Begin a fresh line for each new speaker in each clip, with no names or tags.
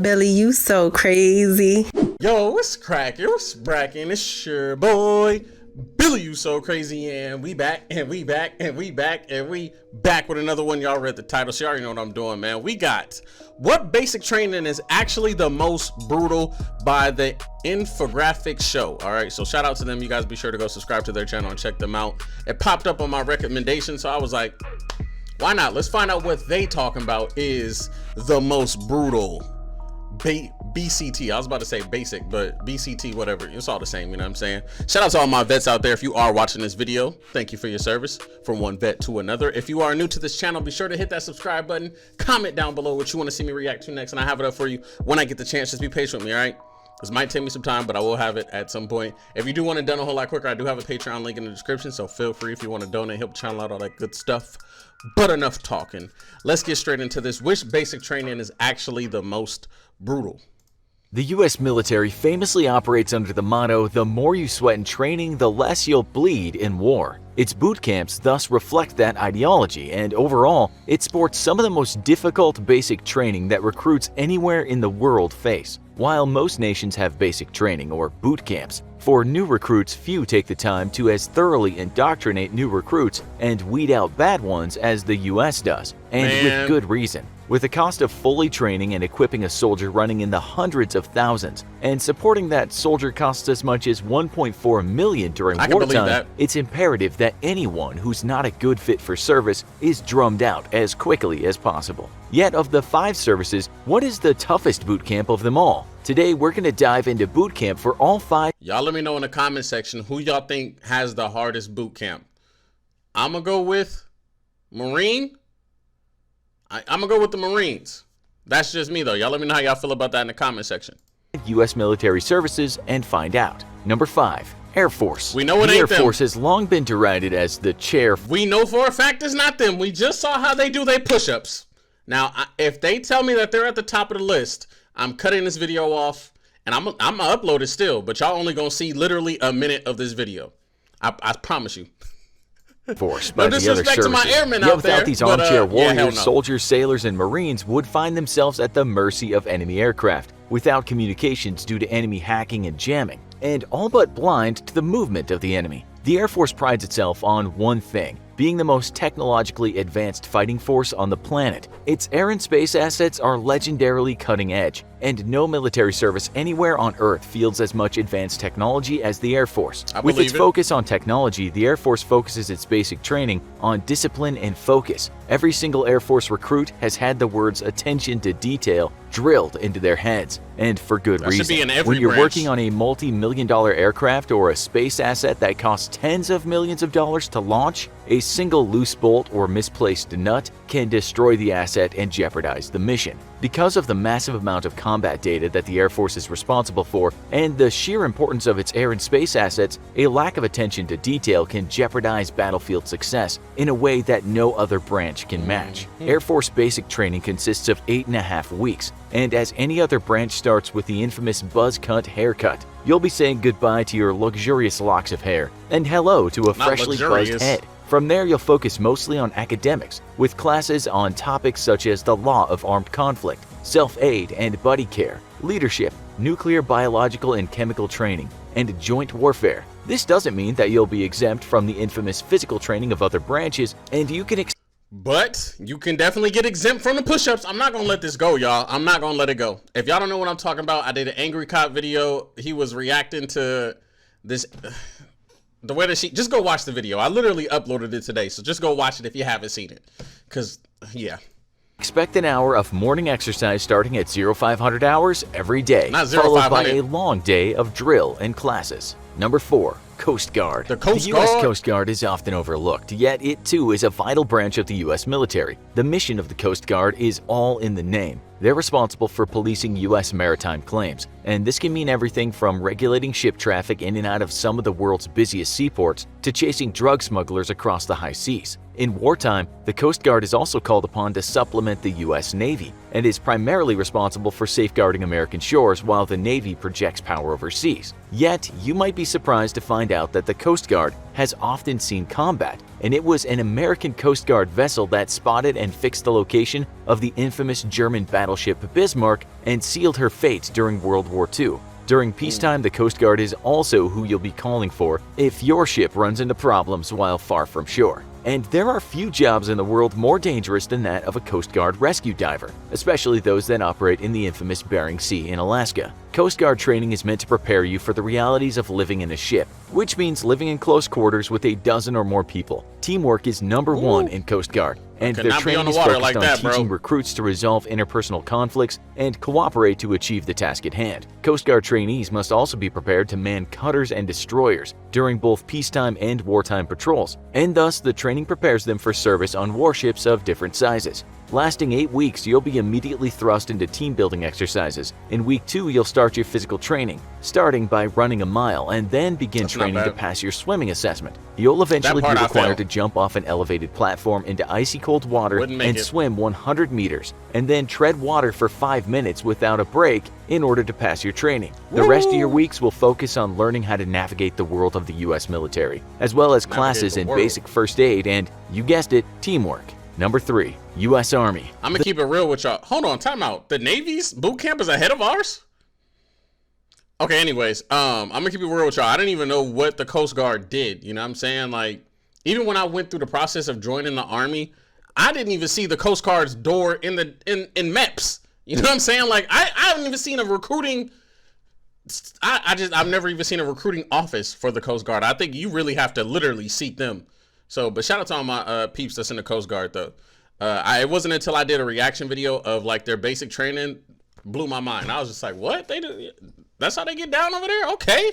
Billy, you so crazy.
Yo, what's cracking? What's bracking? It's your boy, Billy, you so crazy, and we back with another one. Y'all read the title, so you already know what I'm doing, man. We got what basic training is actually the most brutal by the Infographic Show. All right, so shout out to them. You guys be sure to go subscribe to their channel and check them out. It popped up on my recommendation, so I was like, why not? Let's find out what they talking about is the most brutal BCT. I was about to say basic, but BCT, whatever. It's all the same, you know what I'm saying? Shout out to all my vets out there. If you are watching this video, thank you for your service from one vet to another. If you are new to this channel, be sure to hit that subscribe button. Comment down below what you want to see me react to next, and I have it up for you when I get the chance. Just be patient with me, all right? This might take me some time, but I will have it at some point. If you do want it done a whole lot quicker, I do have a Patreon link in the description, so feel free if you want to donate, help the channel out, all that good stuff. But enough talking. Let's get straight into this. Which basic training is actually the most brutal?
The U.S. military famously operates under the motto, the more you sweat in training, the less you'll bleed in war. Its boot camps thus reflect that ideology, and overall, it sports some of the most difficult basic training that recruits anywhere in the world face. While most nations have basic training or boot camps, for new recruits, few take the time to as thoroughly indoctrinate new recruits and weed out bad ones as the US does, and with good reason. With the cost of fully training and equipping a soldier running in the hundreds of thousands, and supporting that soldier costs as much as $1.4 million during wartime, it's imperative that anyone who's not a good fit for service is drummed out as quickly as possible. Yet of the 5 services, what is the toughest boot camp of them all? Today we're going to dive into boot camp for all 5.
Y'all let me know in the comment section who y'all think has the hardest boot camp. I'm going to go with Marine. I'm going to go with the Marines. That's just me though. Y'all let me know how y'all feel about that in the comment section.
U.S. military services and find out. Number 5. Air Force.
We know it ain't them.
The Air Force has long been derided as the chair.
We know for a fact it's not them. We just saw how they do their push-ups. Now, if they tell me that they're at the top of the list, I'm cutting this video off, and I'm gonna upload it still, but y'all only gonna see literally a minute of this video. I promise you.
Force by the other services.
To my airmen
Yet
out
without
there,
these armchair warriors,
no.
soldiers, sailors, and Marines would find themselves at the mercy of enemy aircraft, without communications due to enemy hacking and jamming, and all but blind to the movement of the enemy. The Air Force prides itself on one thing: being the most technologically advanced fighting force on the planet. Its air and space assets are legendarily cutting edge, and no military service anywhere on Earth fields as much advanced technology as the Air Force. With its focus on technology, the Air Force focuses its basic training on discipline and focus. Every single Air Force recruit has had the words attention to detail drilled into their heads, and for good reason. When you're working on a multi-million-dollar aircraft or a space asset that costs tens of millions of dollars to launch, a single loose bolt or misplaced nut can destroy the asset and jeopardize the mission. Because of the massive amount of combat data that the Air Force is responsible for and the sheer importance of its air and space assets, a lack of attention to detail can jeopardize battlefield success in a way that no other branch can match. Air Force basic training consists of 8.5 weeks, and as any other branch starts with the infamous buzz cut haircut. You'll be saying goodbye to your luxurious locks of hair and hello to a freshly buzzed head. From there, you'll focus mostly on academics, with classes on topics such as the law of armed conflict, self-aid and buddy care, leadership, nuclear, biological, and chemical training, and joint warfare. This doesn't mean that you'll be exempt from the infamous physical training of other branches, and you can
but you can definitely get exempt from the push-ups. I'm not gonna let this go, y'all. I'm not gonna let it go. If y'all don't know what I'm talking about, I did an Angry Cop video. He was reacting to this... The way that just go watch the video. I literally uploaded it today, so just go watch it if you haven't seen it. Because, yeah.
Expect an hour of morning exercise starting at 0500 hours every day, followed by a long day of drill and classes. Number 4. Coast Guard.
The
U.S. Coast Guard is often overlooked, yet it too is a vital branch of the U.S. military. The mission of the Coast Guard is all in the name. They're responsible for policing U.S. maritime claims, and this can mean everything from regulating ship traffic in and out of some of the world's busiest seaports to chasing drug smugglers across the high seas. In wartime, the Coast Guard is also called upon to supplement the U.S. Navy and is primarily responsible for safeguarding American shores while the Navy projects power overseas. Yet, you might be surprised to find out that the Coast Guard has often seen combat, and it was an American Coast Guard vessel that spotted and fixed the location of the infamous German battleship Bismarck and sealed her fate during World War II. During peacetime, the Coast Guard is also who you'll be calling for if your ship runs into problems while far from shore. And there are few jobs in the world more dangerous than that of a Coast Guard rescue diver, especially those that operate in the infamous Bering Sea in Alaska. Coast Guard training is meant to prepare you for the realities of living in a ship, which means living in close quarters with a dozen or more people. Teamwork is number one in Coast Guard, and their training is focused on teaching recruits to resolve interpersonal conflicts and cooperate to achieve the task at hand. Coast Guard trainees must also be prepared to man cutters and destroyers during both peacetime and wartime patrols, and thus the training prepares them for service on warships of different sizes. Lasting 8 weeks, you'll be immediately thrust into team-building exercises. In week 2, you'll start your physical training, starting by running a mile, and then begin training to pass your swimming assessment. You'll eventually be required to jump off an elevated platform into icy cold water and swim 100 meters, and then tread water for 5 minutes without a break in order to pass your training. The rest of your weeks will focus on learning how to navigate the world of the U.S. military, as well as classes in basic first aid and, you guessed it, teamwork. Number 3. U.S. Army.
I'm gonna keep it real with y'all. Hold on, time out. The Navy's boot camp is ahead of ours? Okay, anyways, I'm gonna keep it real with y'all. I didn't even know what the Coast Guard did. You know what I'm saying? Like, even when I went through the process of joining the Army, I didn't even see the Coast Guard's door in MEPS. You know what I'm saying? Like, I haven't even seen a recruiting. I've never even seen a recruiting office for the Coast Guard. I think you really have to literally seek them. So, but shout out to all my peeps that's in the Coast Guard though. It wasn't until I did a reaction video of like their basic training, blew my mind. I was just like, what? That's how they get down over there? Okay.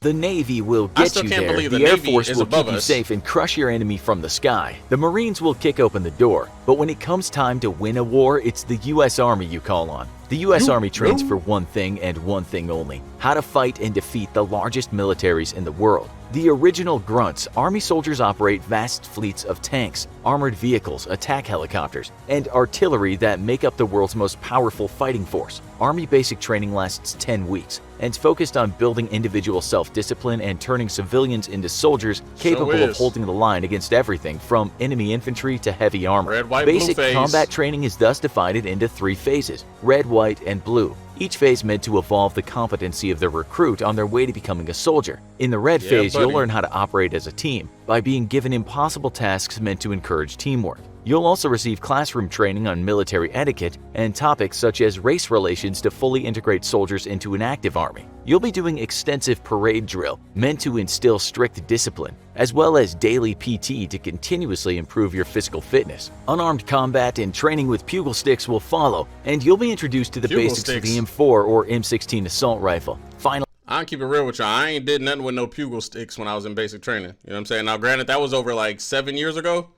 The Navy will get you there, the Air Force will keep you safe and crush your enemy from the sky. The Marines will kick open the door, but when it comes time to win a war, it's the U.S. Army you call on. The U.S. Army trains for one thing and one thing only: how to fight and defeat the largest militaries in the world. The original grunts, Army soldiers operate vast fleets of tanks, armored vehicles, attack helicopters, and artillery that make up the world's most powerful fighting force. Army basic training lasts 10 weeks and is focused on building individual self-discipline and turning civilians into soldiers capable of holding the line against everything from enemy infantry to heavy armor.
Red, white,
basic
blue
combat training is thus divided into 3 phases: red, white, and blue. Each phase meant to evolve the competency of the recruit on their way to becoming a soldier. In the red phase, you'll learn how to operate as a team by being given impossible tasks meant to encourage teamwork. You'll also receive classroom training on military etiquette and topics such as race relations to fully integrate soldiers into an active army. You'll be doing extensive parade drill meant to instill strict discipline, as well as daily PT to continuously improve your physical fitness. Unarmed combat and training with pugil sticks will follow, and you'll be introduced to the basics of the M4 or M16 assault rifle. Finally,
I'll keep it real with y'all. I ain't did nothing with no pugil sticks when I was in basic training. You know what I'm saying? Now, granted, that was over like 7 years ago.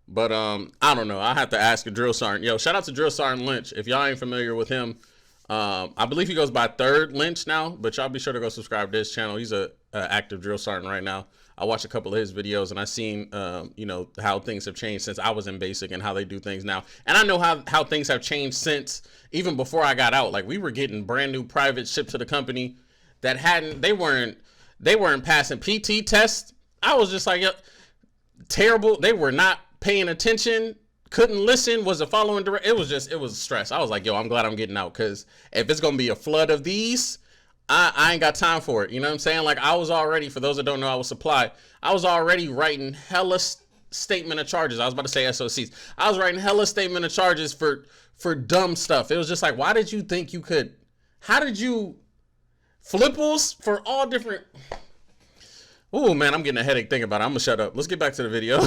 But I don't know. I have to ask a drill sergeant. Yo, shout out to Drill Sergeant Lynch. If y'all ain't familiar with him, I believe he goes by Third Lynch now. But y'all be sure to go subscribe to his channel. He's a active drill sergeant right now. I watched a couple of his videos and I seen you know, how things have changed since I was in basic and how they do things now. And I know how things have changed since even before I got out. Like, we were getting brand new private shipped to the company that they weren't passing PT tests. I was just like, terrible. They were not paying attention, couldn't listen, wasn't following direct. It was stress. I was like, yo, I'm glad I'm getting out, because if it's gonna be a flood of these, I ain't got time for it. You know what I'm saying? Like, I was already, for those that don't know, I was supply. I was already writing hella statement of charges. I was about to say SOCs. I was writing hella statement of charges for dumb stuff. It was just like, why did you think you could? How did you flipples for all different? Oh man, I'm getting a headache thinking about it. I'm gonna shut up. Let's get back to the video.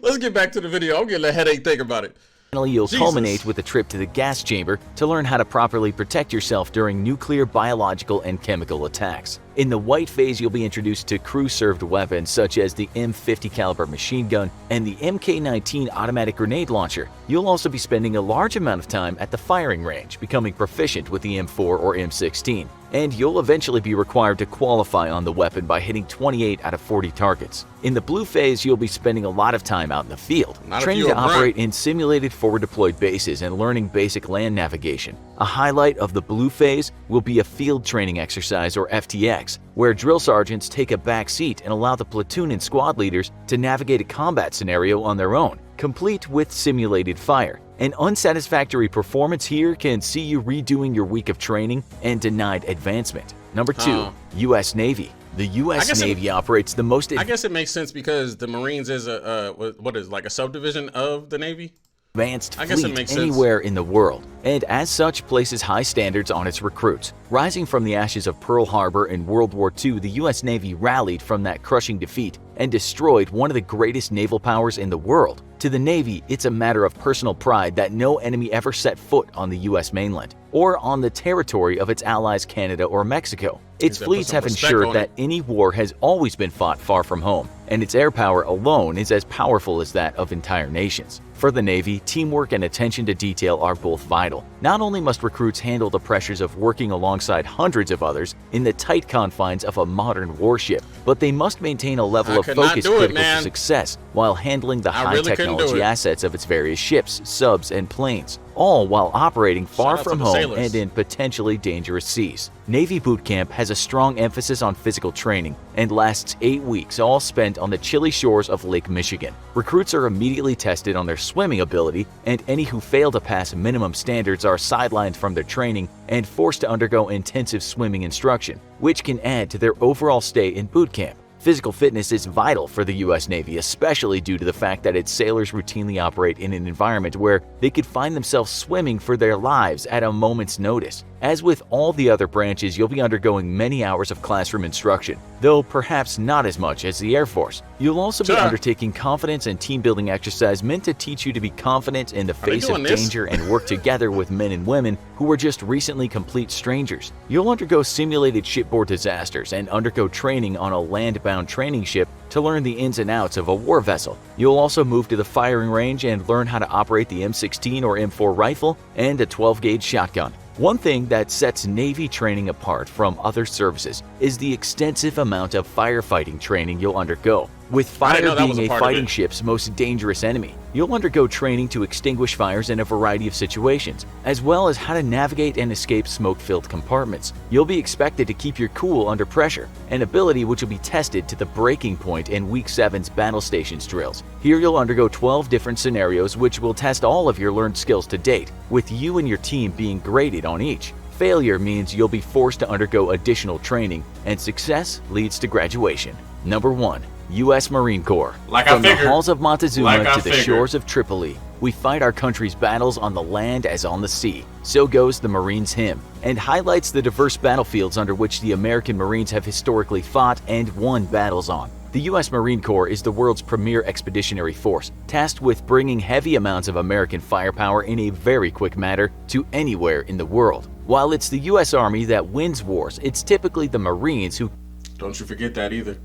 Let's get back to the video. I'm getting a headache thinking about it.
Finally, you'll culminate with a trip to the gas chamber to learn how to properly protect yourself during nuclear, biological, and chemical attacks. In the white phase, you'll be introduced to crew-served weapons such as the M50 caliber machine gun and the MK19 automatic grenade launcher. You'll also be spending a large amount of time at the firing range, becoming proficient with the M4 or M16. And you'll eventually be required to qualify on the weapon by hitting 28 out of 40 targets. In the blue phase, you'll be spending a lot of time out in the field, training to operate in simulated forward-deployed bases and learning basic land navigation. A highlight of the blue phase will be a field training exercise or FTX, decks, where drill sergeants take a back seat and allow the platoon and squad leaders to navigate a combat scenario on their own, complete with simulated fire. An unsatisfactory performance here can see you redoing your week of training and denied advancement. Number 2, U.S. Navy. The U.S. Navy operates the most...
I guess it makes sense because the Marines is like a subdivision of the Navy?
Advanced fleet anywhere in the world, and as such places high standards on its recruits. Rising from the ashes of Pearl Harbor in World War II, the U.S. Navy rallied from that crushing defeat and destroyed one of the greatest naval powers in the world. To the Navy, it's a matter of personal pride that no enemy ever set foot on the U.S. mainland or on the territory of its allies Canada or Mexico. Its fleets have ensured that any war has always been fought far from home, and its air power alone is as powerful as that of entire nations. For the Navy, teamwork and attention to detail are both vital. Not only must recruits handle the pressures of working alongside hundreds of others in the tight confines of a modern warship, but they must maintain a level of focus critical to success while handling the high technology assets of its various ships, subs, and planes, all while operating far from home and in potentially dangerous seas. Navy Boot Camp has a strong emphasis on physical training and lasts 8 weeks, all spent on the chilly shores of Lake Michigan. Recruits are immediately tested on their swimming ability, and any who fail to pass minimum standards are sidelined from their training and forced to undergo intensive swimming instruction, which can add to their overall stay in boot camp. Physical fitness is vital for the U.S. Navy, especially due to the fact that its sailors routinely operate in an environment where they could find themselves swimming for their lives at a moment's notice. As with all the other branches, you'll be undergoing many hours of classroom instruction, though perhaps not as much as the Air Force. You'll also be undertaking confidence and team-building exercise meant to teach you to be confident in the face of danger and work together with men and women who are just recently complete strangers. You'll undergo simulated shipboard disasters and undergo training on a land-bound training ship to learn the ins and outs of a war vessel. You'll also move to the firing range and learn how to operate the M16 or M4 rifle and a 12-gauge shotgun. One thing that sets Navy training apart from other services is the extensive amount of firefighting training you'll undergo. With fire being a fighting ship's most dangerous enemy, you'll undergo training to extinguish fires in a variety of situations, as well as how to navigate and escape smoke-filled compartments. You'll be expected to keep your cool under pressure, an ability which will be tested to the breaking point in Week 7's Battle Stations drills. Here you'll undergo 12 different scenarios which will test all of your learned skills to date, with you and your team being graded on each. Failure means you'll be forced to undergo additional training, and success leads to graduation. Number 1. U.S. Marine Corps. From the halls of Montezuma to the shores of Tripoli, we fight our country's battles on the land as on the sea. So goes the Marines' hymn, and highlights the diverse battlefields under which the American Marines have historically fought and won battles on. The U.S. Marine Corps is the world's premier expeditionary force, tasked with bringing heavy amounts of American firepower in a very quick manner to anywhere in the world. While it's the U.S. Army that wins wars, it's typically the Marines who...
Don't you forget that either.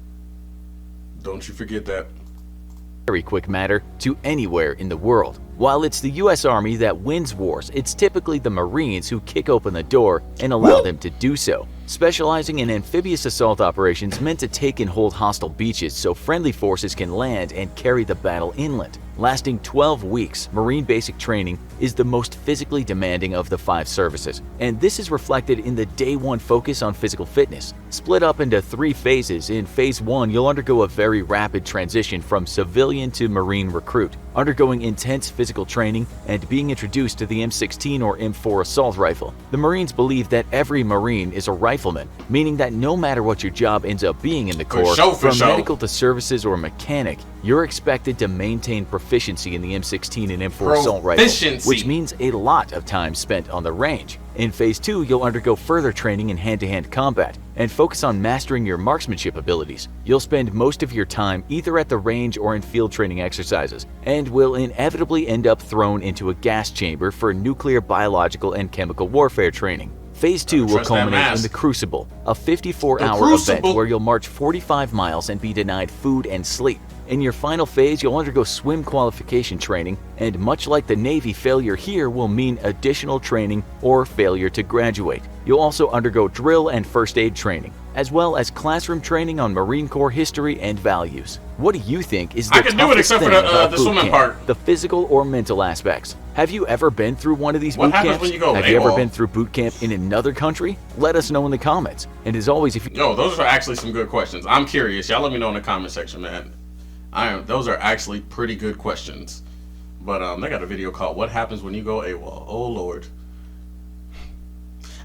Don't you forget that.
Very quick matter to anywhere in the world. While it's the U.S. Army that wins wars, it's typically the Marines who kick open the door and allow them to do so, specializing in amphibious assault operations meant to take and hold hostile beaches so friendly forces can land and carry the battle inland. Lasting 12 weeks, Marine basic training is the most physically demanding of the 5 services, and this is reflected in the Day 1 focus on physical fitness. Split up into 3 phases, in Phase 1 you'll undergo a very rapid transition from civilian to Marine recruit, undergoing intense physical training and being introduced to the M16 or M4 assault rifle. The Marines believe that every Marine is a rifleman, meaning that no matter what your job ends up being in the Corps, from medical to services or mechanic, you're expected to maintain proficiency in the M16 and M4 assault rifle, which means a lot of time spent on the range. In Phase 2, you'll undergo further training in hand-to-hand combat and focus on mastering your marksmanship abilities. You'll spend most of your time either at the range or in field training exercises, and will inevitably end up thrown into a gas chamber for nuclear, biological, and chemical warfare training. Phase 2 will culminate in the Crucible, a 54-hour event where you'll march 45 miles and be denied food and sleep. In your final phase, you'll undergo swim qualification training, and much like the Navy, failure here will mean additional training or failure to graduate. You'll also undergo drill and first aid training, as well as classroom training on Marine Corps history and values. What do you think is the toughest thing about boot camp? The physical or mental aspects? Have you ever been through one of these
What
boot
happens
camps?
when you go
Have you ever
AWOL?
been through boot camp in another country? Let us know in the comments. And as always, if you...
Yo, those are actually some good questions. I'm curious. Y'all let me know in the comment section, man. Those are actually pretty good questions. But they got a video called "What Happens When You Go AWOL." Oh Lord.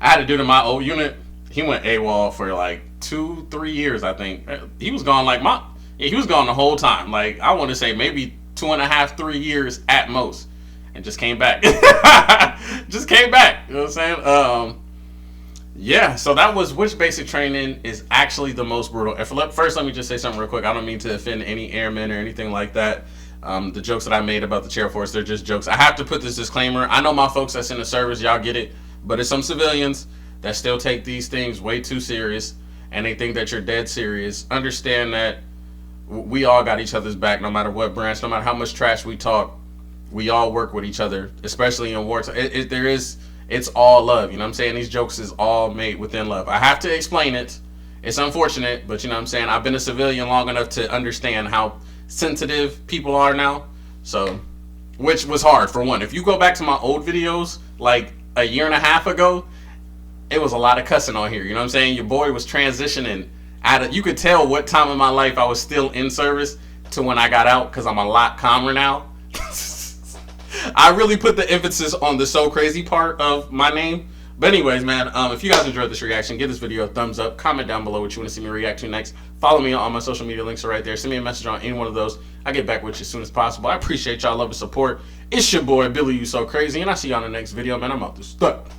I had a dude in my old unit. He went AWOL for like 2-3 years, I think. He was gone like he was gone the whole time. Like, I want to say maybe 2.5-3 years at most, and just came back. Just came back. You know what I'm saying? Yeah. So that was which basic training is actually the most brutal. First, let me just say something real quick. I don't mean to offend any airmen or anything like that. The jokes that I made about the chair force, they're just jokes. I have to put this disclaimer. I know my folks that's in the service, y'all get it, but it's some civilians that still take these things way too serious, and they think that you're dead serious. Understand that we all got each other's back, no matter what branch, no matter how much trash we talk. We all work with each other, especially in wartime. It's all love. You know what I'm saying? These jokes is all made within love. I have to explain it. It's unfortunate, but you know what I'm saying? I've been a civilian long enough to understand how sensitive people are now. So, which was hard for one. If you go back to my old videos, like a year and a half ago, it was a lot of cussing on here. You know what I'm saying? Your boy was transitioning you could tell what time in my life I was still in service to when I got out, because I'm a lot calmer now. I really put the emphasis on the so crazy part of my name. But anyways, man, if you guys enjoyed this reaction, give this video a thumbs up. Comment down below what you want to see me react to next. Follow me on all my social media links are right there. Send me a message on any one of those. I'll get back with you as soon as possible. I appreciate y'all love and support. It's your boy, Billy You So Crazy, and I'll see you on the next video, man. I'm out this stuff.